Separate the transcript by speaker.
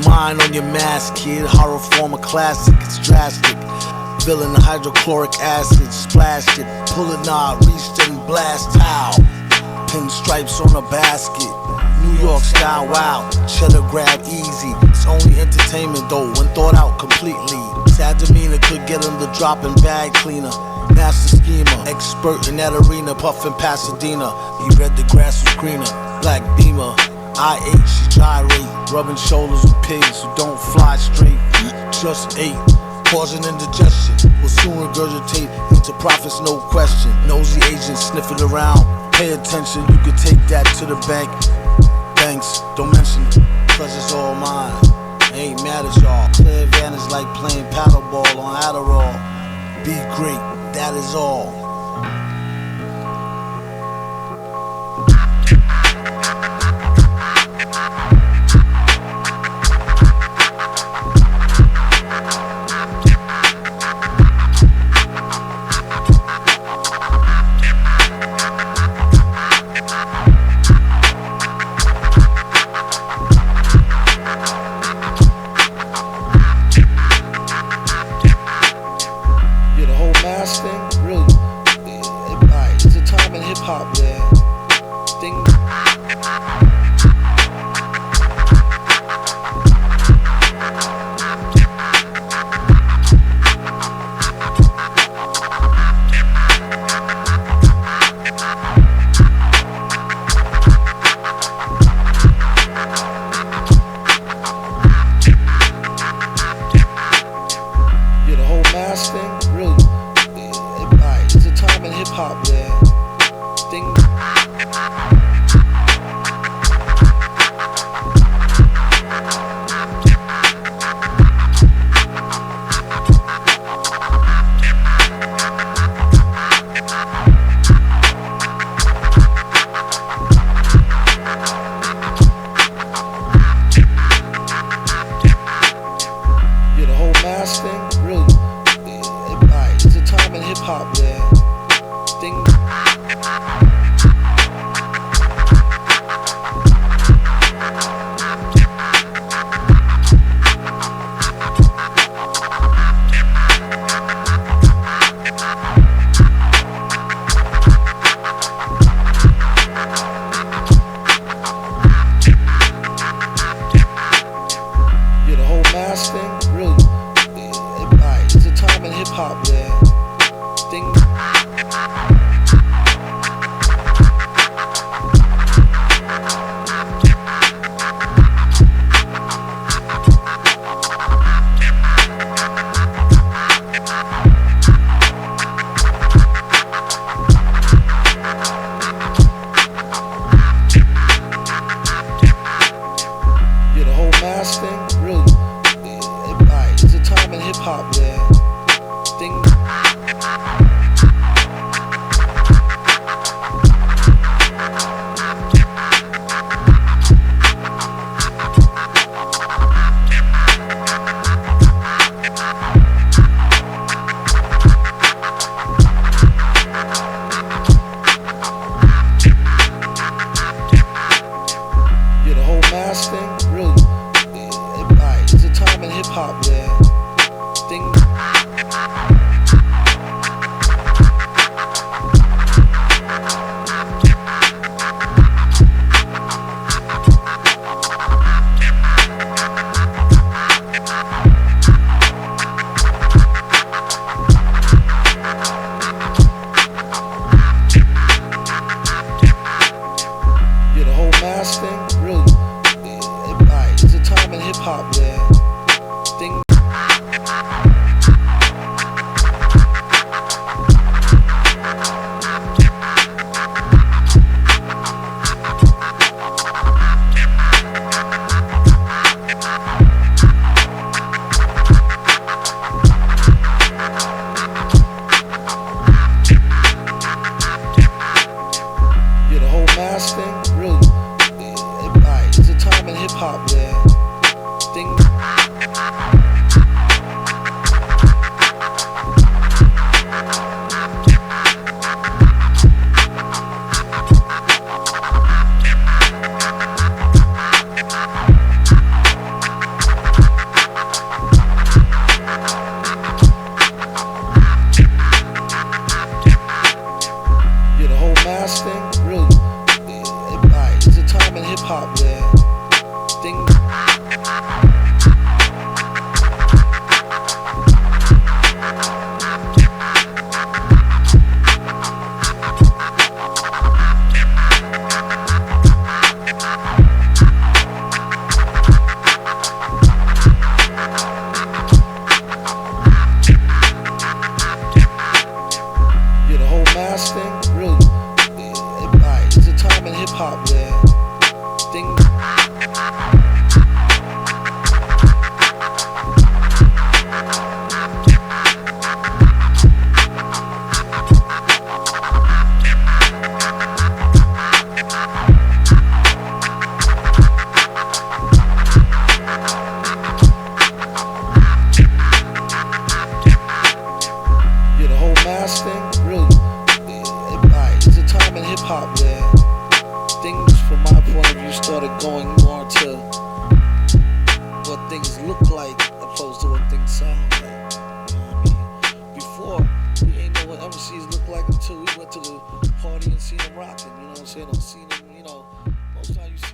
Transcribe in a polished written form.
Speaker 1: mind on your mask, kid. Horror form a classic, it's drastic. Villain the hydrochloric acid, splashed it. Pull a knob, reached and blast towel. Pin stripes on a basket. New York style, wow. Cheddar grab easy. It's only entertainment though, when thought out completely. Sad demeanor could get him the dropping bag cleaner. Master schemer, expert in that arena, puffin' Pasadena. He read the grass was greener. Black beamer, I8, she gyrate, rubbing shoulders with pigs who don't fly straight. Just ate, causing indigestion. Will soon regurgitate into profits, no question. Nosy agents sniff it around. Pay attention, you could take that to the bank. Thanks, don't mention it, cause it's all mine. I ain't mad at y'all. Clear advantage like playing paddleball on Adderall. Be great, that is all.
Speaker 2: Thing, really, it's a time in hip hop where things. Yeah, the whole mask thing, really. It's a time in hip hop where things. Yeah, the whole mask thing, really. It's a time in hip hop where things. Yeah, the whole mask thing, really. It's a time in hip hop where things. Yeah, the whole mask thing, really. It's a time in hip hop where things. Yeah, the whole mask thing, really. It's a time in hip hop where things. Yeah, the whole mask thing, really. It's a time in hip hop where things. Yeah, the whole mask thing, really. It's a time in hip hop where things. Last thing, really, it's a time in hip hop where things. Yeah, the whole mask thing, really. It's a time in hip hop where things, from my point of view, started going more to what things look like opposed to what things sound like. You know what I mean? Before, we ain't know what MCs look like until we went to the party and seen them rocking. You know what I'm saying? Or seen